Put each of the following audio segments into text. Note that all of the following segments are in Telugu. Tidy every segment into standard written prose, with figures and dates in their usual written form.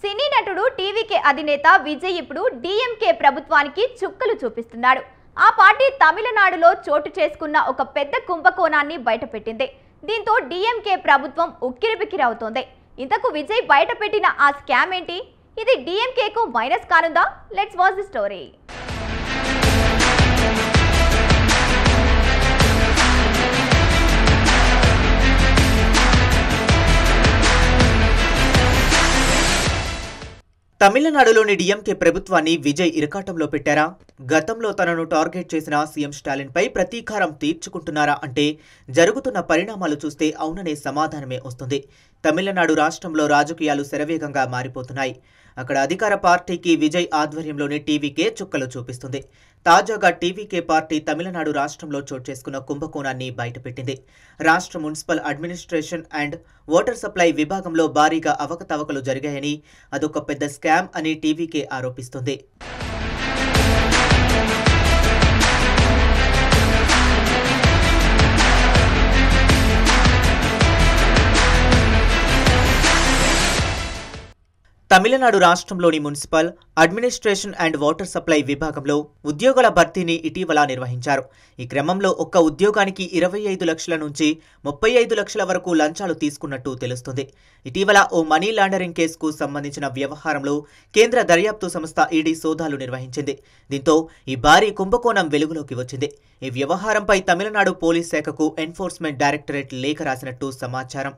సినీ నటుడు టీవీకే అధినేత విజయ్ ఇప్పుడు డీఎంకే ప్రభుత్వానికి చుక్కలు చూపిస్తున్నాడు. ఆ పార్టీ తమిళనాడులో చోటు చేసుకున్న ఒక పెద్ద కుంభకోణాన్ని బయటపెట్టింది. దీంతో డీఎంకే ప్రభుత్వం ఉక్కిరిబిక్కిరవుతోంది. ఇంతకు విజయ్ బయటపెట్టిన ఆ స్కామ్ ఏంటి? ఇది డీఎంకేకు మైనస్ కానుందా? Let's watch the story. తమిళనాడులోని డీఎంకే ప్రభుత్వాన్ని విజయ్ ఇరకాటంలో పెట్టారా? గతంలో తనను టార్గెట్ చేసిన సీఎం స్టాలిన్పై ప్రతీకారం తీర్చుకుంటున్నారా అంటే జరుగుతున్న పరిణామాలు చూస్తే అవుననే సమాధానమే వస్తుంది. తమిళనాడు రాష్ట్రంలో రాజకీయాలు శరవేగంగా మారిపోతున్నాయి. అక్కడ అధికార పార్టీకి విజయ్ ఆధ్వర్యంలోని టీవీకే చుక్కలు చూపిస్తుంది. తాజాగా టీవీకే పార్టీ తమిళనాడు రాష్ట్రంలో చోటు చేసుకున్న కుంభకోణాన్ని బయటపెట్టింది. రాష్ట్ర municipal administration and water supply విభాగంలో భారీగా అవకతవకలు జరిగాయని, అదొక పెద్ద స్కామ్ అని టీవీకే ఆరోపిస్తుంది. తమిళనాడు రాష్ట్రంలోని municipal administration and water supply విభాగంలో ఉద్యోగుల భర్తీని ఇటీవల నిర్వహించారు. ఈ క్రమంలో ఒక్క ఉద్యోగానికి 25 లక్షల నుంచి 35 లక్షల వరకు లంచాలు తీసుకున్నట్టు తెలుస్తుంది. ఇటీవల ఓ మనీ లాండరింగ్ కేసుకు సంబంధించిన వ్యవహారంలో కేంద్ర దర్యాప్తు సంస్థ ఈడీ సోదాలు నిర్వహించింది. దీంతో ఈ భారీ కుంభకోణం వెలుగులోకి వచ్చింది. ఈ వ్యవహారంపై తమిళనాడు పోలీస్ శాఖకు ఎన్ఫోర్స్మెంట్ డైరెక్టరేట్ లేఖ రాసినట్టు సమాచారం.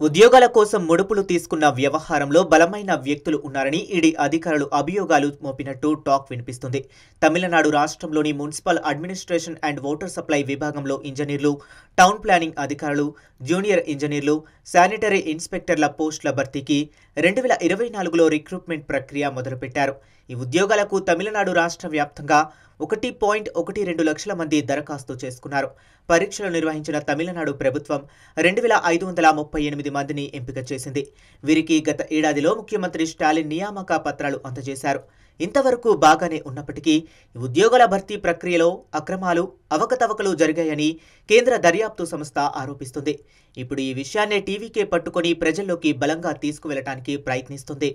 ఉద్యోగాల కోసం ముడుపులు తీసుకున్న వ్యవహారంలో బలమైన వ్యక్తులు ఉన్నారని ఈడీ అధికారులు అభియోగాలు మోపినట్టు టాక్ వినిపిస్తుంది. తమిళనాడు రాష్ట్రంలోని municipal administration and water supply విభాగంలో ఇంజనీర్లు, టౌన్ ప్లానింగ్ అధికారులు, జూనియర్ ఇంజనీర్లు, శానిటరీ ఇన్స్పెక్టర్ల పోస్టుల భర్తీకి 2024లో రిక్రూట్మెంట్ ప్రక్రియ మొదలుపెట్టారు. ఈ ఉద్యోగాలకు తమిళనాడు రాష్ట్ర వ్యాప్తంగా 1.12 లక్షల మంది దరఖాస్తు చేసుకున్నారు. పరీక్షలు నిర్వహించిన తమిళనాడు ప్రభుత్వం 2538 మందిని ఎంపిక చేసింది. వీరికి గత ఏడాదిలో ముఖ్యమంత్రి స్టాలిన్ నియామక పత్రాలు అందజేశారు. ఇంతవరకు బాగానే ఉన్నప్పటికీ ఈ ఉద్యోగాల భర్తీ ప్రక్రియలో అక్రమాలు, అవకతవకలు జరిగాయని కేంద్ర దర్యాప్తు సంస్థ ఆరోపిస్తుంది. ఇప్పుడు ఈ విషయాన్నే టీవీకే పట్టుకొని ప్రజల్లోకి బలంగా తీసుకువెళ్లడానికి ప్రయత్నిస్తుంది.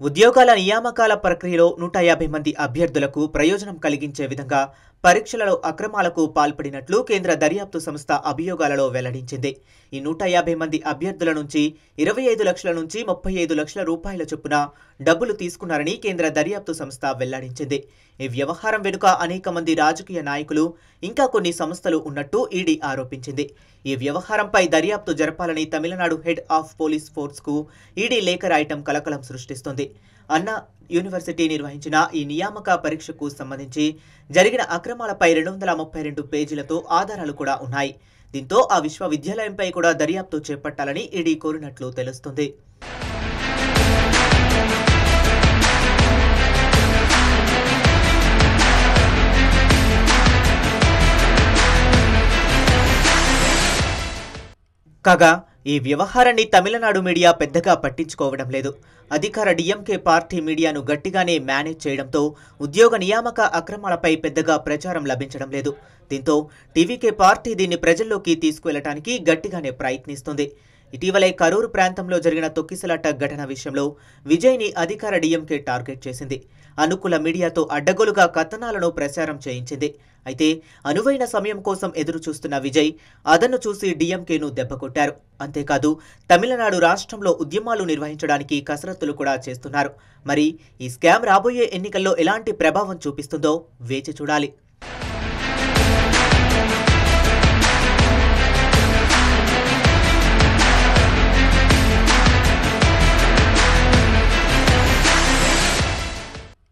ఉద్యోగాల నియామకాల ప్రక్రియలో 150 మంది అభ్యర్థులకు ప్రయోజనం కలిగించే విధంగా పరీక్షలలో అక్రమాలకు పాల్పడినట్లు కేంద్ర దర్యాప్తు సంస్థ అభియోగాలలో వెల్లడించింది. ఈ 150 మంది అభ్యర్థుల నుంచి 25 లక్షల నుంచి 35 లక్షల రూపాయల చొప్పున డబ్బులు తీసుకున్నారని కేంద్ర దర్యాప్తు సంస్థ వెల్లడించింది. ఈ వ్యవహారం వెనుక అనేక మంది రాజకీయ నాయకులు, ఇంకా కొన్ని సంస్థలు ఉన్నట్టు ఈడీ ఆరోపించింది. ఈ వ్యవహారంపై దర్యాప్తు జరపాలని తమిళనాడు హెడ్ ఆఫ్ పోలీస్ ఫోర్స్కు ఈడీ లేఖ రాయటం కలకలం సృష్టిస్తుంది. అన్నా యూనివర్సిటీ నిర్వహించిన ఈ నియామక పరీక్షకు సంబంధించి జరిగిన అక్రమాలపై 232 పేజీలతో ఆధారాలు కూడా ఉన్నాయి. దీంతో ఆ విశ్వవిద్యాలయంపై కూడా దర్యాప్తు చేపట్టాలని ఈడీ కోరినట్లు తెలుస్తుంది. కాగా ఈ వ్యవహారాన్ని తమిళనాడు మీడియా పెద్దగా పట్టించుకోవడం లేదు. అధికార డీఎంకే పార్టీ మీడియాను గట్టిగానే మేనేజ్ చేయడంతో ఉద్యోగ నియామక అక్రమాలపై పెద్దగా ప్రచారం లభించడం లేదు. దీంతో టీవీకే పార్టీ దీన్ని ప్రజల్లోకి తీసుకువెళ్లడానికి గట్టిగానే ప్రయత్నిస్తుంది. ఇటీవలే కరూరు ప్రాంతంలో జరిగిన తొక్కిసలాట ఘటన విషయంలో విజయ్ని అధికార డీఎంకే టార్గెట్ చేసింది. అనుకూల మీడియాతో అడ్డగోలుగా కథనాలను ప్రచారం చేయించింది. అయితే అనువైన సమయం కోసం ఎదురు చూస్తున్న విజయ్ అదను చూసి డీఎంకేను దెబ్బకొట్టారు. అంతేకాదు తమిళనాడు రాష్ట్రంలో ఉద్యమాలు నిర్వహించడానికి కసరత్తులు కూడా చేస్తున్నారు. మరి ఈ స్కామ్ రాబోయే ఎన్నికల్లో ఎలాంటి ప్రభావం చూపిస్తుందో వేచి చూడాలి.